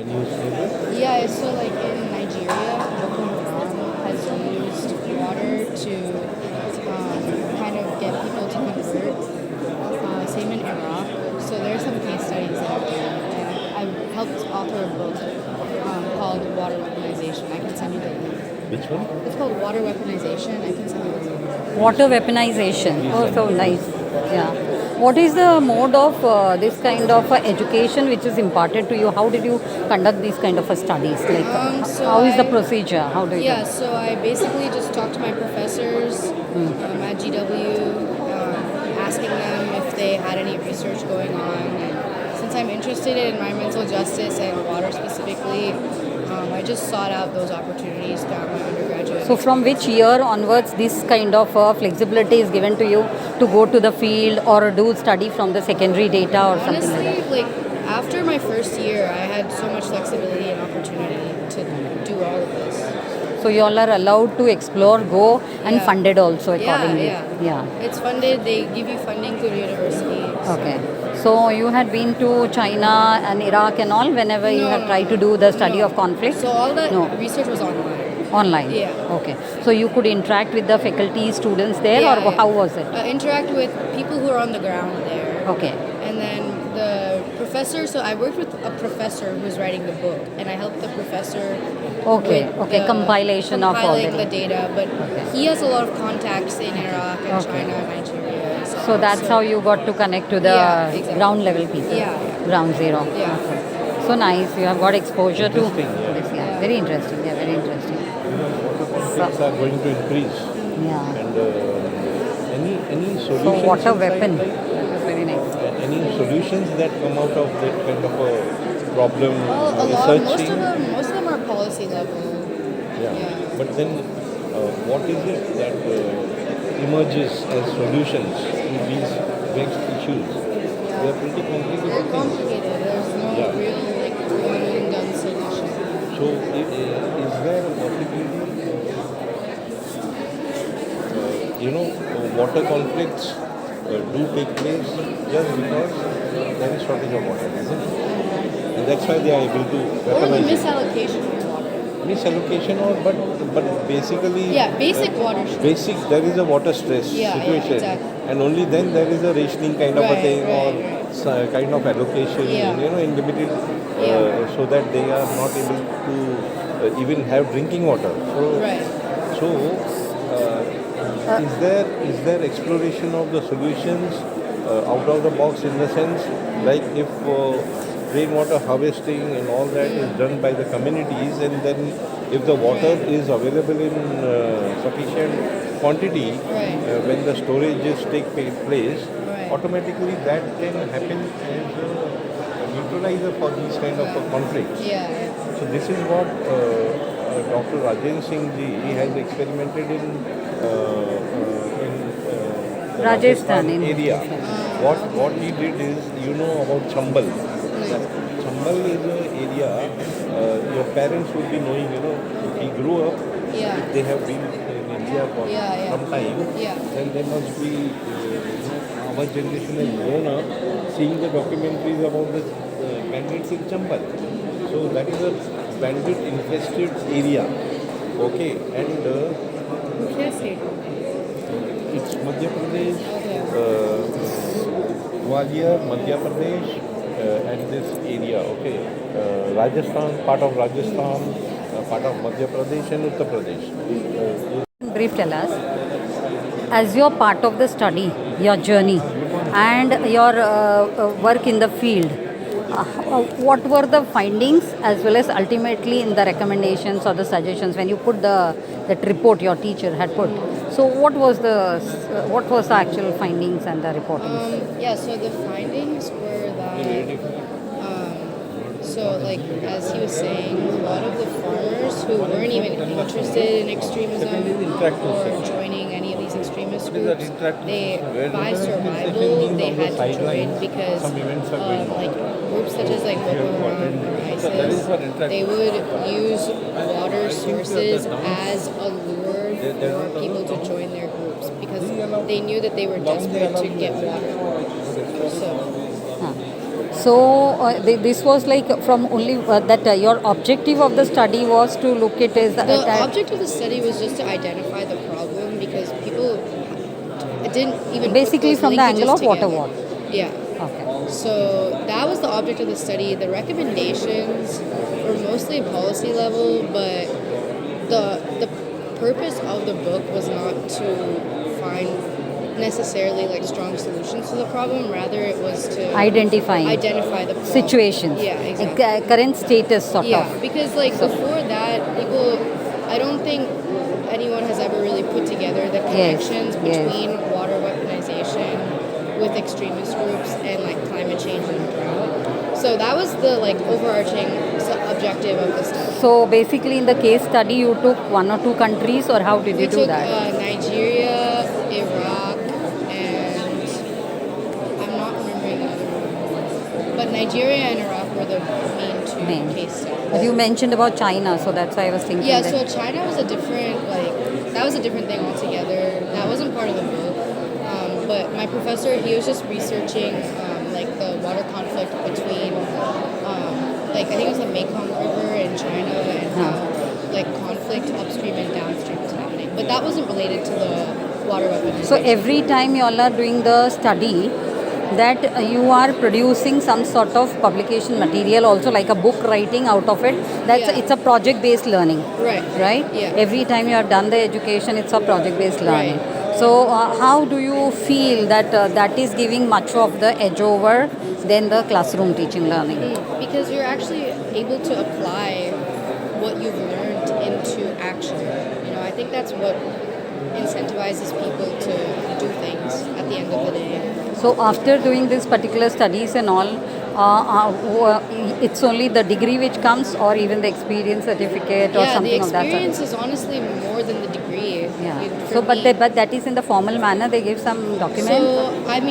When you say that, Yeah, so like in Nigeria, Boko Haram has used water to kind of get people to convert. Same in Iraq. So there are some case studies that I've done, and I've helped author a book called Water Weaponization. I can send you the link. which one? It's called Water Weaponization. I can send you the link. Water weaponization. Oh, so nice. Yeah. What is the mode of this kind of education which is imparted to you? How did you conduct these kind of studies? Like, So how is the I procedure? How do you? Yeah, so I basically just talked to my professors at GW, asking them if they had any research going on. And since I'm interested in environmental justice and water specifically, I just sought out those opportunities throughout my undergraduate. So, from which year onwards this kind of flexibility is given to you to go to the field or do study from the secondary data or something like Honestly, that? like after my first year, I had so much flexibility and opportunity to do all of this. So, you all are allowed to explore, go, and Yeah. funded also accordingly. Yeah. It's funded. They give you funding through the university. Okay. So you had been to China and Iraq and all whenever you had tried to do the study no. of conflict? So all that No. research was online. Online? Yeah. Okay. So you could interact with the faculty, students there, Yeah, or yeah. how was it? Interact with people who are on the ground there. Okay. And then the professor, so I worked with a professor who was writing the book, and I helped the professor Okay, with okay, the compilation of all compiling the the data. But Okay. he has a lot of contacts in Iraq and Okay. China and Nigeria. So that's how you got to connect to the Yeah, exactly. ground level people. Yeah. Ground zero. Yeah. So nice. You have got exposure to Interesting, yeah. this. Yeah. Very interesting. Yeah, very interesting. Water conflicts are going to increase. Yeah. And any So solutions? water inside, weapon. like, That is very nice. any solutions that come out of that kind of a problem Well, a lot, researching? most of them are policy level. Yeah. Yeah. But then, what is it that emerges as solutions to these vexed issues? They are pretty complicated They're things. complicated. There's no Yeah. real like one and done solution. So, is there a possibility, water conflicts do take place just because there is shortage of water, isn't it? And that's why they are able to Or the weaponize it. misallocation of water. Misallocation, or but basically, Yeah, basic water. basic, there is a water stress Yeah, situation, exactly. and only then there is a rationing kind of a Right, thing, right, or kind of allocation, Yeah. in limited, Yeah. so that they are not able to even have drinking water. Right. So, is there exploration of the solutions out of the box, in the sense like if rainwater harvesting and all that is done by the communities, and then if the water is available in sufficient quantity Right. when the storages take place, Right. automatically that can happen as a neutralizer for these kind of conflicts. Yeah. So this is what Dr. Rajendra Singh ji has experimented in the Rajasthan in area. What he did is, about Chambal. Chambal is an area your parents would be knowing. If he grew up, Yeah. if they have been in India for Yeah. some time, Yeah. then they must be. Our generation has grown up seeing the documentaries about the bandits in Chambal. So that is a bandit infested area. Okay, and Which state? it's Madhya Pradesh, Okay. Gwalior, Madhya Pradesh, and this area. Okay, Rajasthan, part of Rajasthan, part of Madhya Pradesh and Uttar Pradesh. Brief, tell us, as you're part of the study, your journey, and your work in the field, what were the findings as well as ultimately in the recommendations or the suggestions when you put that report your teacher had put? So what was the actual findings and the reportings? Yeah. So the findings were that. So, like, as he was saying, a lot of the farmers who weren't even interested in extremism or joining any of these extremist groups, by survival, they had to join because like groups such as like Boko Haram or ISIS, they would use water sources as a lure for people to join their groups because they knew that they were desperate to get water. So. So this was like from only that your objective of the study was to look at is The object of the study was just to identify the problem because people it didn't even basically put those from the linkages angle of water together. war. Yeah. Okay. So that was the object of the study. The recommendations were mostly policy level, but the purpose of the book was not to find necessarily like strong solutions to the problem. Rather, it was to Identify the problem. situations. Yeah, exactly. Current status sort Yeah, of. because like before that, people, I don't think anyone has ever really put together the connections Yes. between water weaponization with extremist groups and like climate change and drought. So that was the like overarching objective of the study. So basically, in the case study, you took one or two countries, or how did We you do took that? Nigeria, Iraq, and I'm not remembering the other one. But Nigeria and Iraq were the main two Main. case studies. But you mentioned about China, so that's why I was thinking. Yeah, that. so China was a different, that was a different thing altogether. That wasn't part of the book. But my professor, he was just researching, the water conflict between, I think it was the Mekong River in China and how, conflict upstream and downstream was happening. But that wasn't related to the water weaponization. So every time you all are doing the study, that you are producing some sort of publication material, also like a book writing out of it. That's Yeah. it's a project based learning, Right. right? Yeah. Every time you have done the education, it's a project based learning. Right. So how do you feel that that is giving much of the edge over than the classroom teaching learning? Because you're actually able to apply what you've learned into action. I think that's what incentivizes people to do things at the end of the day. So after doing these particular studies and all, it's only the degree which comes, or even the experience certificate or Yeah, the something of that sort. experience is honestly more than the degree. Yeah. For So, me. but that is in the formal manner. They give some document. So, I'm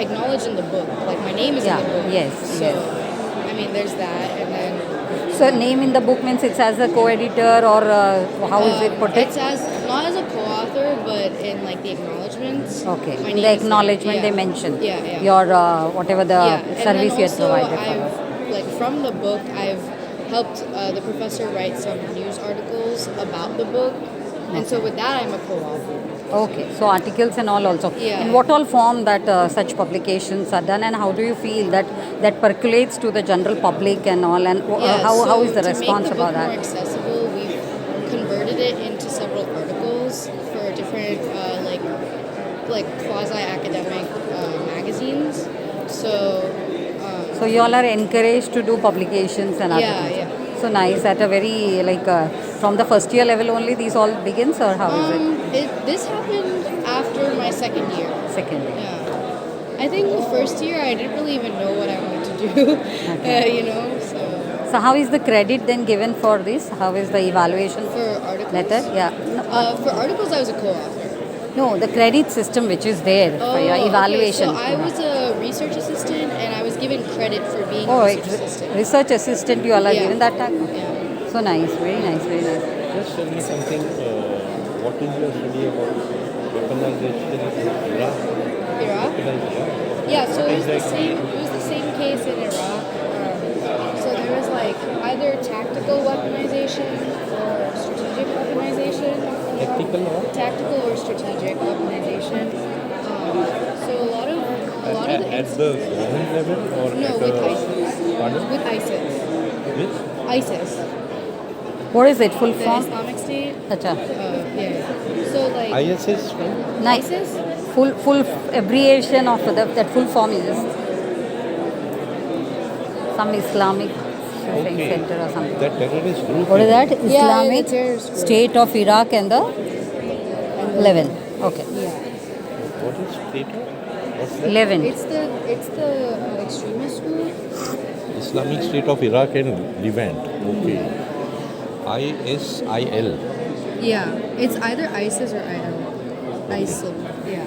acknowledged in the book. Like, my name is Yeah, in the book. yes, So, yes. there's that. And then... So name in the book means it's as a co-editor, or how is it put it? It's not as a co-author, but in, the acknowledgements. Okay. my In name the is there. acknowledgement Yeah. they mention Yeah. your whatever the And service then you had also provided for. I've, from the book, I've helped the professor write some news articles about the book. And so with that, I'm a co-author. Okay, so articles and all also. Yeah. In what all form that such publications are done, and how do you feel that percolates to the general public and all, and how is the response to make the about book that? more accessible, we've converted it into several articles for different quasi-academic magazines. So So you all are encouraged to do publications and Yeah, articles. yeah. So nice. At a very from the first year level only, these all begins, or how is it? This happened after my second year. Second. Yeah. I think the first year I didn't really even know what I wanted to do. Okay. So So how is the credit then given for this? How is the evaluation for articles. method? Yeah. For articles, I was a co-author. No, the credit system which is there for your evaluation. Okay. So I was a research assistant, and I was given credit for being Oh, a research assistant. research assistant you all are Yeah. given that tag? Yeah. So nice, very nice, very nice. Just tell me something. What is your study about weaponization in Iraq? Iraq. Weaponization. Yeah, so it was the same. It was the same case in Iraq. So there was either tactical weaponization or strategic weaponization. Tactical or? Tactical or strategic weaponization. So a lot of the At the government level or no at with a, ISIS. Pardon? With ISIS. Which? ISIS. What is it? Full The form? Islamic State. Acha. Yeah. So ISIS from? Nice. ISIS. Full abbreviation of that full form is some Islamic center or something. That terrorist group. What is that? Yeah, Islamic the terrorist group. State of Iraq and the level. Okay. Yeah. What is state? What's that? Levant. It's the extremist group. Islamic State of Iraq and Levant. Okay. ISIL. Yeah, it's either ISIS or IL. ISIL. Yeah.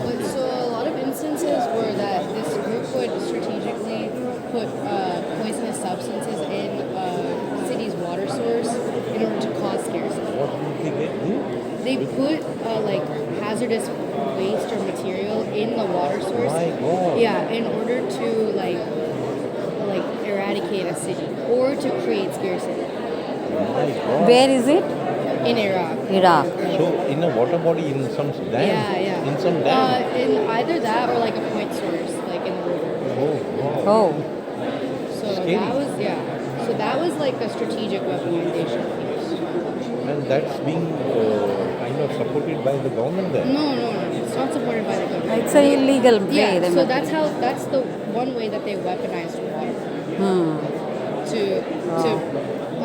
But so a lot of instances were that this group would strategically put poisonous substances in city's water source in order to cause scarcity. What did they get? They put hazardous waste or material in the water source. My God. Yeah, in order to like eradicate a city or to create scarcity My God. Where is it? in Iraq. Iraq. So in a water body in some dam. Yeah, yeah. In some dam. In either that or like a point source, like in the river. Oh God. Oh, So Scary. that was So that was like a strategic weaponization piece. And that's being kind of supported by the government there. No, no, no. It's not supported by the government. it's an illegal way. Yeah, they so must- that's the one way that they weaponized water to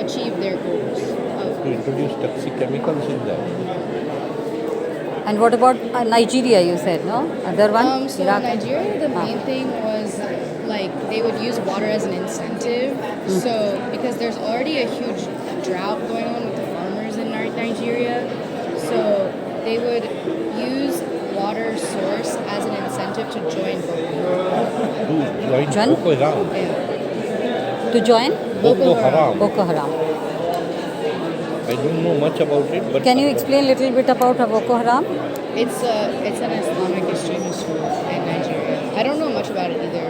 achieve their goals. To introduce toxic chemicals in there. And what about Nigeria? You said no. Other one. So in Iraq. Nigeria, the main thing was like they would use water as an incentive. So because there's already a huge drought going on with the farmers in Nigeria, so they would use water source as an incentive to join Boko Haram. To join Join? Boko Haram. Yeah. To join Boko Haram. Boko Haram. I don't know much about it, but Can you explain a little bit about Boko Haram? It's an Islamic extremist group in Nigeria. I don't know much about it either.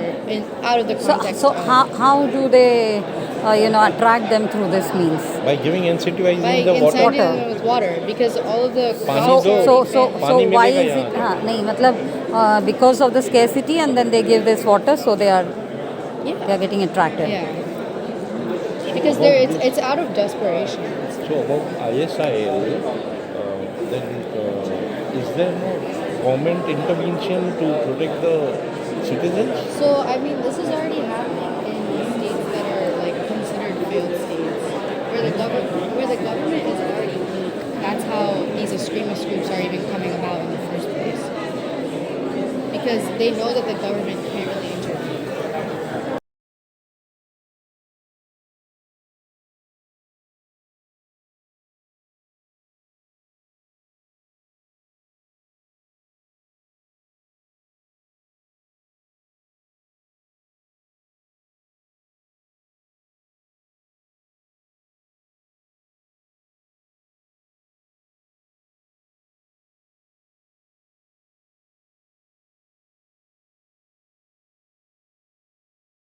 Out of the So, context. so of, how do they, attract them through this means? by giving incentivizing by the water. inciting them with water, because all of the Pani So, do- so पानी why मिलेगा is it? यहाँ। नहीं मतलब because of the scarcity and then they give this water, so they are getting attracted. yeah, because it's out of desperation. So about ISIL, then is there no government intervention to protect the citizens? So I mean, this is already happening in states that are like considered failed states, where the government is already weak. That's how these extremist groups are even coming about in the first place, because they know that the government can't really intervene.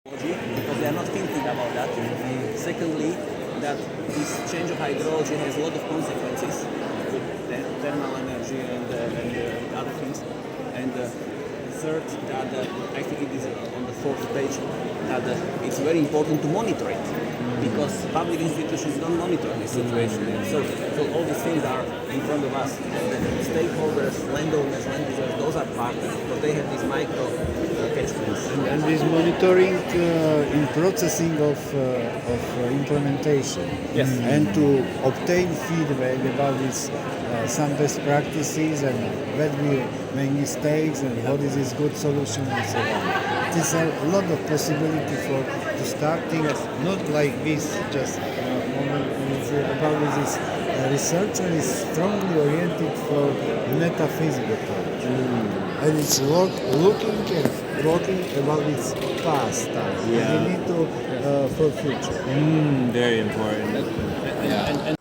Because they are not thinking about that. Secondly, that this change of hydrology has a lot of consequences with thermal energy and other things. And third, that I think it is on the fourth page, that it's very important to monitor it because public institutions don't monitor this situation. And so all these things are in front of us. The stakeholders, landowners, land users, those are partners, but they have these micro catchments. And this monitoring in processing of implementation. Yes. And to obtain feedback about this, some best practices and when we make mistakes and what is this good solution and so on. It is a lot of possibility to start things not like this, just about this research and is strongly oriented for metaphysical approach. And it's looking and talking about its past time. Yeah. We need to for future. Very important.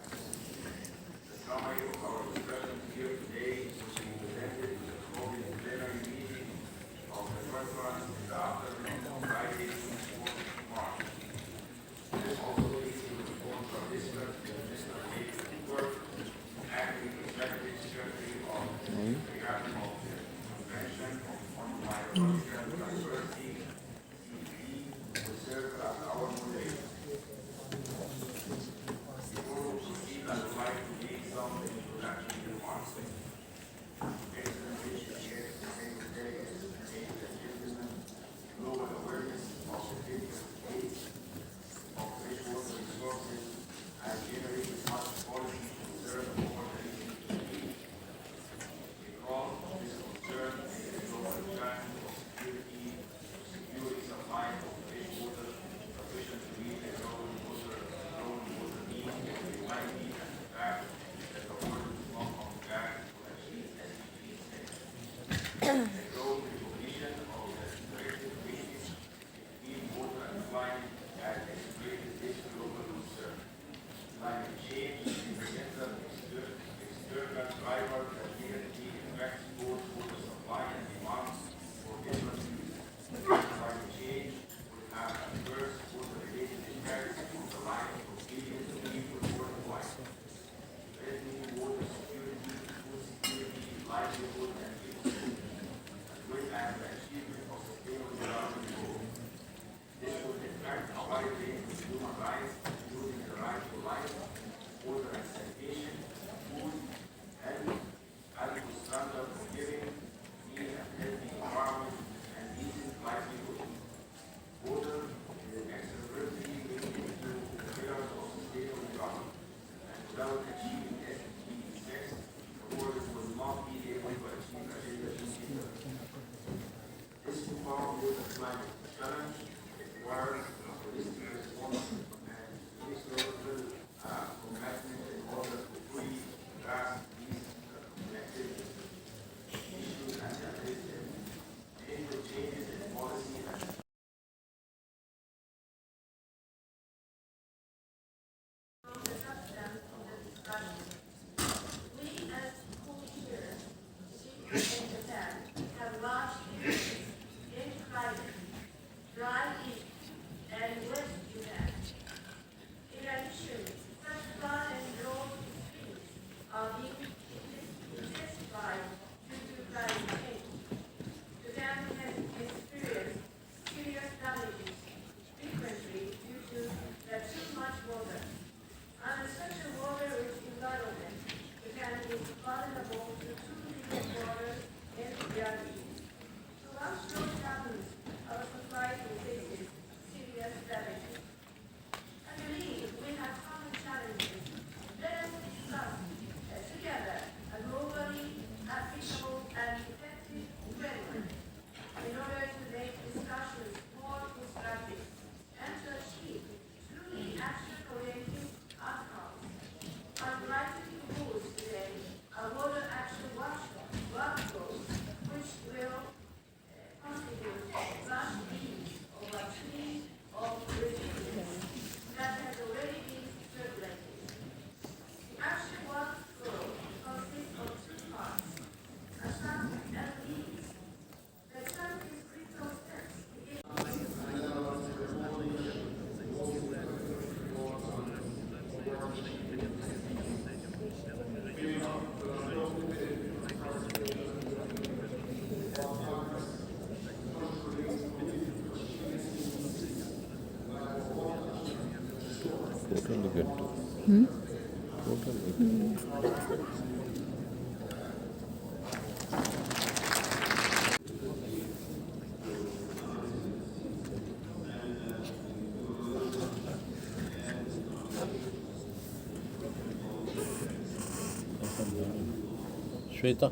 Shweta.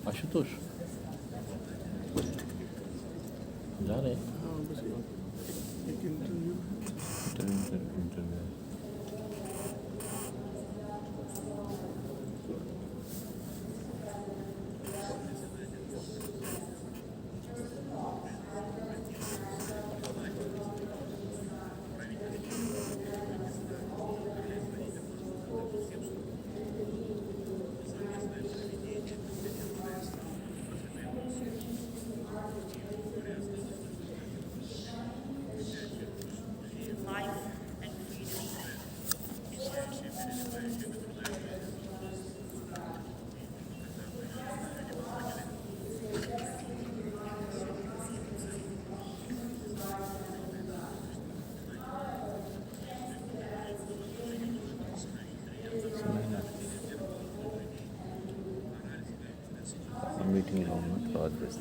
Ashutosh जा रहे हैं meeting room में progress.